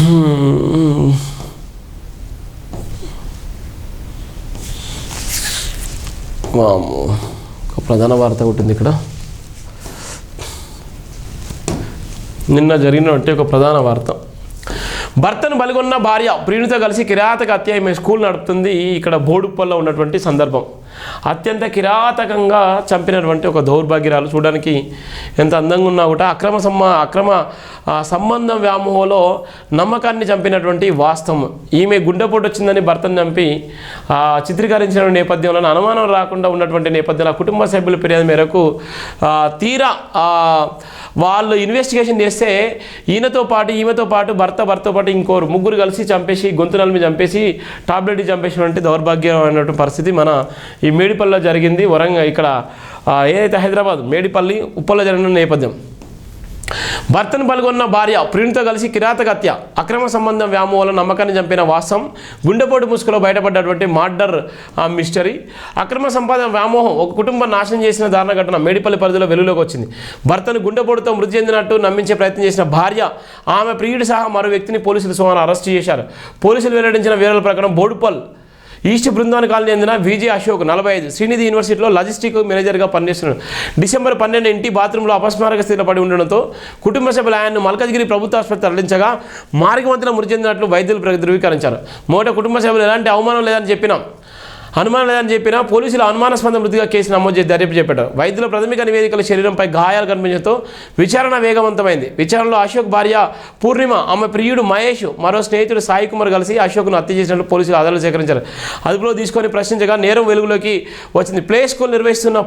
ఒక ప్రధాన వార్త ఉంటుంది ఇక్కడ. నిన్న జరిగినటువంటి ఒక ప్రధాన వార్త. భర్తను బలిగొన్న భార్య ప్రియునితో కలిసి కిరాతక హత్య ఈమె స్కూల్ నడుపుతుంది. ఇక్కడ బోడుప్పల్లో ఉన్నటువంటి సందర్భం. అత్యంత కిరాతకంగా చంపినటువంటి ఒక దౌర్భాగ్యరాలు. చూడడానికి ఎంత అందంగా ఉన్నా కూడా అక్రమ సంబంధం వ్యామోహంలో నమ్మకాన్ని చంపినటువంటి వాస్తవం. ఈమె గుండెపోటు వచ్చిందని భర్తను చంపి చిత్రీకరించిన నేపథ్యంలో అనుమానం రాకుండా ఉన్నటువంటి నేపథ్యంలో కుటుంబ సభ్యుల ఫిర్యాదు మేరకు తీరా వాళ్ళు ఇన్వెస్టిగేషన్ చేస్తే ఈమెతో పాటు భర్తతో పాటు ఇంకోరు ముగ్గురు కలిసి చంపేసి గొంతునల మీద చంపేసి టాబ్లెట్ చంపేసినటువంటి దౌర్భాగ్యమైనటువంటి పరిస్థితి మన ఈ మేడిపల్లిలో జరిగింది. వరంగల్ ఇక్కడ ఏదైతే హైదరాబాద్ మేడిపల్లి ఉప్పల్లో జరిగిన నేపథ్యం. భర్తను బలిగొన్న భార్య ప్రియునితో కలిసి కిరాతక హత్య అక్రమ సంబంధం వ్యామోహంలో నమ్మకాన్ని చంపిన వాస్తవం. గుండెపోటు ముసుగులో బయటపడ్డటువంటి మర్డర్ మిస్టరీ. అక్రమ సంపాదన వ్యామోహం ఒక కుటుంబం నాశనం చేసిన దారుణ ఘటన మేడిపల్లి పరిధిలో వెలుగులోకి వచ్చింది. భర్తను గుండెపోటుతో మృతి చెందినట్టు నమ్మించే ప్రయత్నం చేసిన భార్య ఆమె ప్రియుడి సహా మరో వ్యక్తిని పోలీసులు సోమవారం అరెస్టు చేశారు. పోలీసులు వెల్లడించిన వివరాల ప్రకారం బోడుపల్ ఈస్ట్ బృందావన కాలనీ చెందిన విజయ్ అశోక్ 45 శ్రీనిధి యూనివర్సిటీలో లాజిస్టిక్ మేనేజర్గా పనిచేస్తున్నాడు. డిసెంబర్ 12 ఇంటి బాత్రూంలో అపస్మారక స్థితిలో పడి ఉండడంతో కుటుంబ సభ్యులు ఆయన్ను మల్కాజ్గిరి ప్రభుత్వ ఆసుపత్రి తరలించగా మార్గవంతున మృతి చెందినట్లు వైద్యులు ధృవీకరించారు. కుటుంబ సభ్యులు ఎలాంటి అవమానం లేదని చెప్పినా పోలీసులు అనుమానాస్పద మృతిగా కేసు నమోదు చేసి దర్యాప్తు చేపట్టారు. వైద్యుల ప్రాథమిక నివేదికల శరీరంపై గాయాలు కనిపించడంతో విచారణ వేగవంతమైంది. విచారణలో అశోక్ భార్య పూర్ణిమ, ఆమె ప్రియుడు మహేష్, మరో స్నేహితుడు సాయి కుమార్ కలిసి అశోక్ను హత్య చేసినట్లు పోలీసులు ఆధారాలు సేకరించారు. అదుపులో తీసుకొని ప్రశ్నించగా నేరం వెలుగులోకి వచ్చింది. ప్లే స్కూల్ నిర్వహిస్తున్న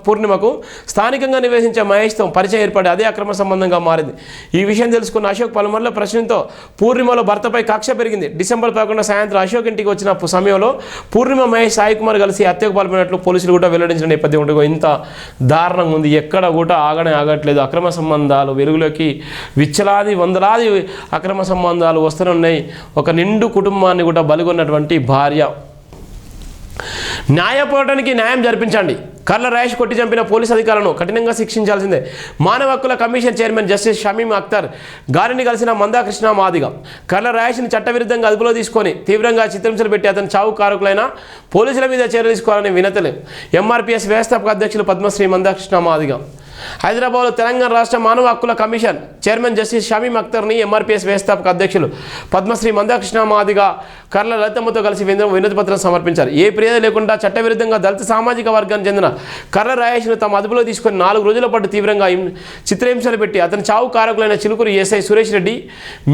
పూర్ణిమకు స్థానికంగా నివేశించే మహేష్తో పరిచయం ఏర్పడి అదే అక్రమ సంబంధంగా మారింది. ఈ విషయం తెలుసుకున్న అశోక్ పలుమార్లు ప్రశ్నతో పూర్ణిమలో భర్తపై కక్ష పెరిగింది. డిసెంబర్ 11 సాయంత్రం అశోక్ ఇంటికి వచ్చిన సమయంలో పూర్ణిమ సాయి కుమార్ కలిసి హత్యకు పాల్పడినట్లు పోలీసులు కూడా వెల్లడించిన నేపథ్యం ఉంటుంది. ఇంత దారుణంగా ఉంది. ఎక్కడ కూడా ఆగట్లేదు. అక్రమ సంబంధాలు వెలుగులోకి వందలాది అక్రమ సంబంధాలు వస్తున్నాయి. ఒక నిండు కుటుంబాన్ని కూడా బలిగొన్నటువంటి భార్య. న్యాయ పోరాటానికి న్యాయం జరిపించండి. కర్ల రాయేష్ కొట్టి చంపిన పోలీసు అధికారులను కఠినంగా శిక్షించాల్సిందే. మానవ హక్కుల commission chairman justice Shamim Akhtar గారిని కలిసిన మందాకృష్ణ మాదిగ కర్ల రాయేష్ని చట్టవిరుద్ధంగా అదుపులో తీసుకొని తీవ్రంగా చిత్రహింసలు పెట్టి అతని చావు కారకులైన పోలీసుల మీద చర్యలు తీసుకోవాలని వినతులు. ఎంఆర్పీఎస్ వ్యవస్థాపక అధ్యక్షులు పద్మశ్రీ మందాకృష్ణ మాదిగ. హైదరాబాద్లో తెలంగాణ రాష్ట్ర మానవ హక్కుల కమిషన్ చైర్మన్ జస్టిస్ షమీం అఖ్తర్ని ఎంఆర్పీఎస్ వ్యవస్థాపక అధ్యక్షులు పద్మశ్రీ మందాకృష్ణ మాదిగ కర్ల లలితమ్మతో కలిసి వినతి పత్రం సమర్పించారు. ఏ ఫిర్యాదు లేకుండా చట్టవిరుద్ధంగా దళిత సామాజిక వర్గానికి చెందిన కర్ల రాయేష్ను తమ అదుపులో తీసుకొని 4 రోజుల పాటు తీవ్రంగా చిత్రహింసలు పెట్టి అతని చావు కారకులైన చిలుకూరు ఎస్ఐ సురేష్ రెడ్డి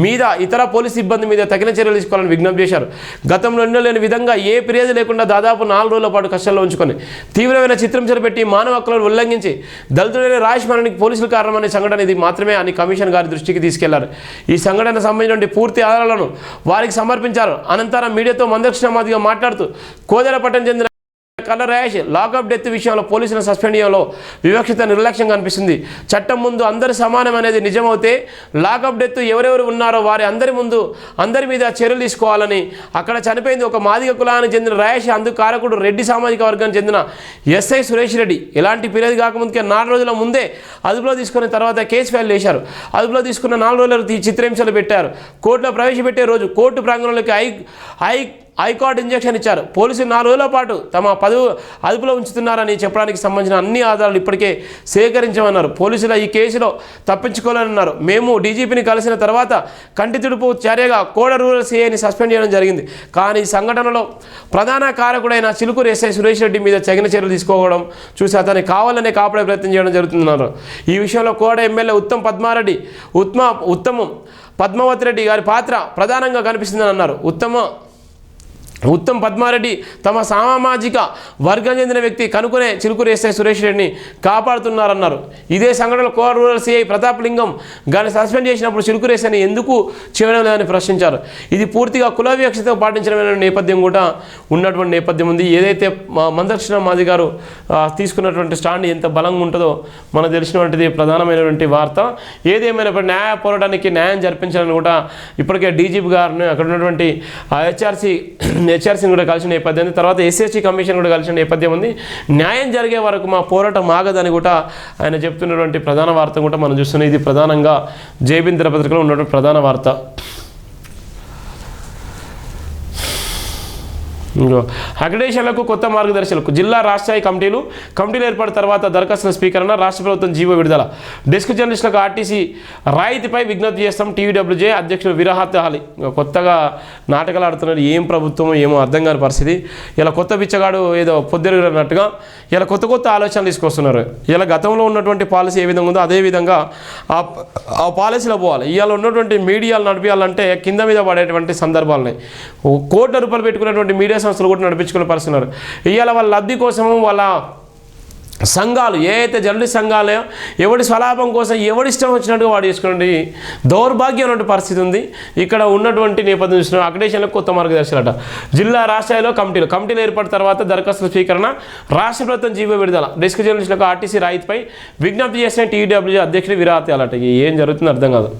మీద ఇతర పోలీసు సిబ్బంది మీద తగిన చర్యలు తీసుకోవాలని విజ్ఞప్తి చేశారు. గతంలో ఎన్నలేని విధంగా ఏ ఫిర్యాదు లేకుండా దాదాపు 4 రోజుల పాటు కష్టంలో ఉంచుకొని తీవ్రమైన చిత్రహింసలు పెట్టి మానవ హక్కులను ఉల్లంఘించి దళితులైన రాయేష్ మరణానికి పోలీసులు కారణమనే సంఘటన ఇది మాత్రమే అని కమిషన్ గారి దృష్టికి తీసుకెళ్లారు. ఈ సంఘటన సంబంధించిన పూర్తి ఆధారాలను వారికి సమర్పించారు. అనంతరం మీడియాతో మందాకృష్ణ మాదిగ మాట్లాడుతూ కోదెలపట్టణం చెందిన కర్ల రాయేష్ లాకప్ డెత్ విషయంలో పోలీసులను సస్పెండ్ చేయడంలో వివక్షత నిర్లక్ష్యం కనిపిస్తుంది. చట్టం ముందు అందరూ సమానం అనేది నిజమవుతే లాకప్ డెత్ ఎవరెవరు ఉన్నారో వారి అందరి మీద చర్యలు తీసుకోవాలని, అక్కడ చనిపోయింది ఒక మాదిగ కులానికి చెందిన రాయేష్, అందుకు కారకుడు రెడ్డి సామాజిక వర్గానికి చెందిన ఎస్ఐ సురేష్ రెడ్డి ఎలాంటి ఫిర్యాదు కాకముందుకే 4 రోజుల ముందే అదుపులో తీసుకున్న తర్వాత కేసు ఫైల్ చేశారు. అదుపులో తీసుకున్న 4 రోజులకు చిత్రహింసలు పెట్టారు. కోర్టులో ప్రవేశపెట్టే రోజు కోర్టు ప్రాంగణంలోకి హైకోర్టు ఇంజెక్షన్ ఇచ్చారు. పోలీసులు 4 రోజుల పాటు తమ అదుపులో ఉంచుతున్నారని చెప్పడానికి సంబంధించిన అన్ని ఆధారాలు ఇప్పటికే సేకరించామన్నారు. పోలీసులు ఈ కేసులో తప్పించుకోవాలన్నారు. మేము డీజీపీని కలిసిన తర్వాత కంటి తుడుపు చర్యగా కోడ రూరల్ సీఐని సస్పెండ్ చేయడం జరిగింది. కానీ ఈ సంఘటనలో ప్రధాన కారకుడైన చిలుకూరు ఎస్ఐ సురేష్ రెడ్డి మీద తగిన చర్యలు తీసుకోవడం చూసి అతన్ని కావాలనే కాపాడే ప్రయత్నం చేయడం జరుగుతుందన్నారు. ఈ విషయంలో కోడ ఎమ్మెల్యే ఉత్తమ్ పద్మావతి రెడ్డి గారి పాత్ర ప్రధానంగా కనిపిస్తుందని అన్నారు. ఉత్తమ్ పద్మారెడ్డి తమ సామాజిక వర్గం చెందిన వ్యక్తి కనుక్కునే చిలుకూరు ఎస్ఐ సురేష్ రెడ్డిని కాపాడుతున్నారన్నారు. ఇదే సంఘటనలో కోర్ రూరల్ సిఐ ప్రతాప్ లింగం గారిని సస్పెండ్ చేసినప్పుడు చిలుకూరు ఎస్ఐని ఎందుకు చేయడం లేదని ప్రశ్నించారు. ఇది పూర్తిగా కుల వివక్షతో పాటించడమైన నేపథ్యం కూడా ఉన్నటువంటి నేపథ్యం ఉంది. ఏదైతే మందాకృష్ణ మాదిగ గారు తీసుకున్నటువంటి స్టాండ్ ఎంత బలంగా ఉంటుందో మనకు తెలిసినటువంటిది ప్రధానమైనటువంటి వార్త. ఏదేమైనప్పుడు న్యాయ పోరాటానికి న్యాయం జరిపించాలని కూడా ఇప్పటికే డీజీపీ గారిని అక్కడ ఉన్నటువంటి హెచ్ఆర్సీని కూడా కలిసిన నేపథ్యం ఉంది. తర్వాత ఎస్ఎస్టీ కమిషన్ కూడా కలిసిన నేపథ్యం ఉంది. న్యాయం జరిగే వరకు మా పోరాటం ఆగదని కూడా ఆయన చెప్తున్నటువంటి ప్రధాన వార్త కూడా మనం చూస్తున్నాం. ఇది ప్రధానంగా జై భీమ్ దినపత్రికలో ఉన్నటువంటి ప్రధాన వార్త. అక్రిడేషన్లకు కొత్త మార్గదర్శకులకు జిల్లా రాష్ట్రస్థాయి కమిటీలు ఏర్పడిన తర్వాత దరఖాస్తుల స్వీకరణ రాష్ట్ర ప్రభుత్వం జీవో విడుదల డెస్క్ జర్నలిస్టులకు ఆర్టీసీ రాయితీపై విజ్ఞప్తి చేస్తాం టీవీడబ్ల్యూజే అధ్యక్షుడు విరాహత్ అలీ. కొత్తగా నాటకాలు ఆడుతున్నారు, ఏం ప్రభుత్వం ఏమో అర్థం కాని పరిస్థితి. ఇలా కొత్త బిచ్చగాడు ఏదో పొద్దురున్నట్టుగా ఇలా కొత్త ఆలోచనలు తీసుకొస్తున్నారు. ఇలా గతంలో ఉన్నటువంటి పాలసీ ఏ విధంగా ఉందో అదే విధంగా ఆ పాలసీలో పోవాలి. ఇవాళ ఉన్నటువంటి మీడియాలు నడిపించాలంటే కింద మీద పడేటువంటి సందర్భాలున్నాయి. కోట్ల రూపాయలు పెట్టుకున్నటువంటి మీడియా సంస్థలు కూడా నడిపించుకునే పరిస్థితున్నారు. ఇవాళ వాళ్ళ లబ్ధి కోసము వాళ్ళ సంఘాలు ఏదైతే జర్నలిస్ట్ సంఘాలు ఎవడి స్వలాభం కోసం ఎవడిష్టం వచ్చినట్టుగా వాడు చేసుకునే దౌర్భాగ్యమైన పరిస్థితి ఉంది. ఇక్కడ ఉన్నటువంటి నేపథ్యం చూసిన అక్రిడేషన్లకు కొత్త మార్గదర్శకాలట. జిల్లా రాష్ట్రాల్లో కమిటీలు ఏర్పడిన తర్వాత దరఖాస్తుల స్వీకరణ రాష్ట్ర ప్రభుత్వం జీవో విడుదల డెస్క్ జర్నలిస్టులకు ఆర్టీసీ రాయితీపై విజ్ఞప్తి చేసిన టీడబ్ల్యూజే అధ్యక్షుడు విరాహత్ అలీ. ఏం జరుగుతుందో అర్థం కాదు.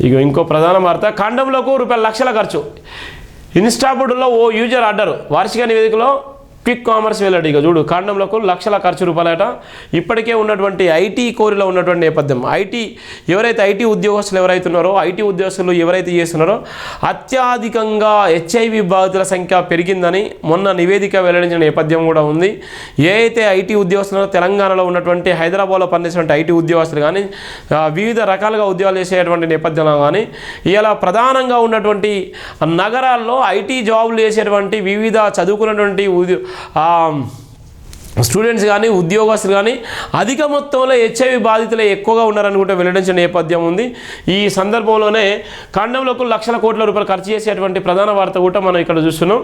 ఇక ఇంకో ప్రధాన వార్త, ఖండంలోకి ₹1,00,000 ఖర్చు. ఇన్స్టాబుడ్లో ఓ యూజర్ ఆర్డర్ వార్షిక నివేదికలో క్విక్ కామర్స్ వెల్లడి. ఇక చూడు, ఖండంలోకి ₹1,00,000 ఖర్చు రూపాయలట. ఇప్పటికే ఉన్నటువంటి ఐటీ కోరిలో ఉన్నటువంటి నేపథ్యం, ఎవరైతే ఐటీ ఉద్యోగస్తులు ఎవరైతున్నారో ఐటీ ఉద్యోగస్తులు ఎవరైతే చేస్తున్నారో అత్యధికంగా HIV బాధితుల సంఖ్య పెరిగిందని మొన్న నివేదిక వెల్లడించిన నేపథ్యం కూడా ఉంది. ఏ అయితే ఐటీ ఉద్యోగస్తులు తెలంగాణలో ఉన్నటువంటి హైదరాబాద్లో పనిచేసినటువంటి ఐటీ ఉద్యోగస్తులు కానీ వివిధ రకాలుగా ఉద్యోగాలు చేసేటువంటి నేపథ్యంలో కానీ ఇలా ప్రధానంగా ఉన్నటువంటి నగరాల్లో ఐటీ జాబులు చేసేటువంటి వివిధ చదువుకున్నటువంటి స్టూడెంట్స్ కానీ ఉద్యోగస్తులు కానీ అధిక మొత్తంలో HIV బాధితులే ఎక్కువగా ఉన్నారని కూడా వెల్లడించిన నేపథ్యం ఉంది. ఈ సందర్భంలోనే ఖండంలోకి లక్షల కోట్ల రూపాయలు ఖర్చు చేసేటువంటి ప్రధాన వార్త కూడా మనం ఇక్కడ చూస్తున్నాం.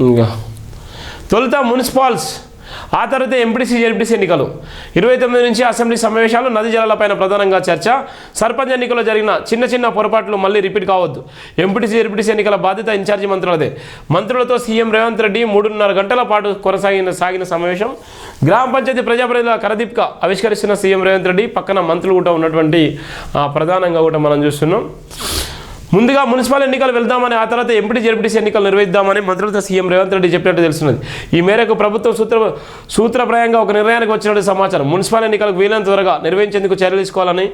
ఇంకా తొలుత మున్సిపాల్స్, ఆ తర్వాత ఎంపీటీసీ జెడ్పీటీసీ ఎన్నికలు. 29 నుంచి అసెంబ్లీ సమావేశాలు, నదీ జలాలపైన ప్రధానంగా చర్చ. సర్పంచ్ ఎన్నికల్లో జరిగిన చిన్న పొరపాట్లు మళ్ళీ రిపీట్ కావద్దు. ఎంపీటీసీ జెడ్పీటీసీ ఎన్నికల బాధ్యత ఇన్ఛార్జి మంత్రులదే. మంత్రులతో సీఎం రేవంత్ రెడ్డి 3.5 గంటల పాటు సాగిన సమావేశం. గ్రామ పంచాయతీ ప్రజాప్రతినిధుల కరదీపిక ఆవిష్కరిస్తున్న సీఎం రేవంత్ రెడ్డి. పక్కన మంత్రులు కూడా ఉన్నటువంటి ప్రధానంగా కూడా మనం చూస్తున్నాం. ముందుగా మున్సిపల్ ఎన్నికలు వెళ్దామని, ఆ తర్వాత ఎంపీ జెడ్పీటీసీ ఎన్నికలు నిర్వహిద్దామని మంత్రులతో సీఎం రేవంత్ రెడ్డి చెప్పినట్టు తెలుస్తున్నది. ఈ మేరకు ప్రభుత్వం సూత్రప్రాయంగా ఒక నిర్ణయానికి వచ్చినట్టు సమాచారం. మున్సిపల్ ఎన్నికలకు వీలైనంత త్వరగా నిర్వహించేందుకు చర్యలు తీసుకోవాలని,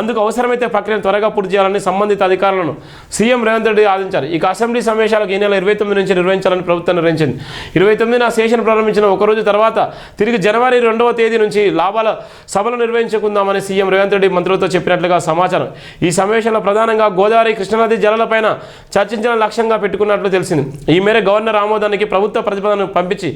అందుకు అవసరమైతే ప్రక్రియను త్వరగా పూర్తి చేయాలని సంబంధిత అధికారులను సీఎం రేవంత్ రెడ్డి ఆదేశించారు. ఇక అసెంబ్లీ సమావేశాలకు ఈ నెల 29 నుంచి నిర్వహించాలని ప్రభుత్వం నిర్ణయించింది. 29న సెషన్ ప్రారంభించిన ఒకరోజు తర్వాత తిరిగి జనవరి 2వ తేదీ నుంచి లాభాల సభలు నిర్వహించుకుందామని సీఎం రేవంత్ రెడ్డి మంత్రులతో చెప్పినట్లుగా సమాచారం. ఈ సమావేశంలో ప్రధానంగా గోదావరి కృష్ణా జలాలపైన చర్చించిన లక్ష్యంగా పెట్టుకున్నట్లు తెలిసింది. ఈ మేర గవర్నర్ ఆమోదానికి ప్రభుత్వ ప్రతిపాదనను పంపించి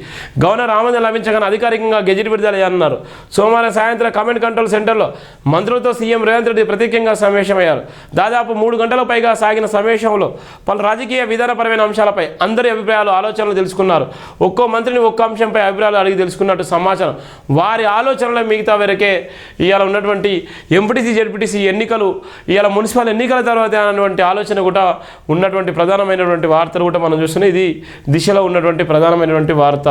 గవర్నర్ ఆమోదం లభించగానే అధికారికంగా గెజిట్ విడుదల చేయనున్నారు. సోమవారం సాయంత్రం కమాండ్ కంట్రోల్ సెంటర్లో మంత్రులతో సీఎం రేవంత్ రెడ్డి ప్రత్యేకంగా సమావేశమయ్యారు. దాదాపు 3 గంటల పైగా సాగిన సమావేశంలో పలు రాజకీయ విధానపరమైన అంశాలపై అందరి అభిప్రాయాలు, ఆలోచనలు తెలుసుకున్నారు. ఒక్కో మంత్రిని ఒక్క అంశంపై అభిప్రాయాలు అడిగి తెలుసుకున్నట్టు సమాచారం. వారి ఆలోచనల మిగతా వరకే ఇవాళ ఉన్నటువంటి ఎంపీటీసీ జెడ్పీటీసీ ఎన్నికలు, ఇవాళ మున్సిపల్ ఎన్నికల తర్వాత అన్నటువంటి ఆలోచన కూడా ఉన్నటువంటి ప్రధానమైనటువంటి వార్తలు కూడా మనం చూస్తున్నాం. ఇది దిశలో ఉన్నటువంటి ప్రధానమైనటువంటి వార్త.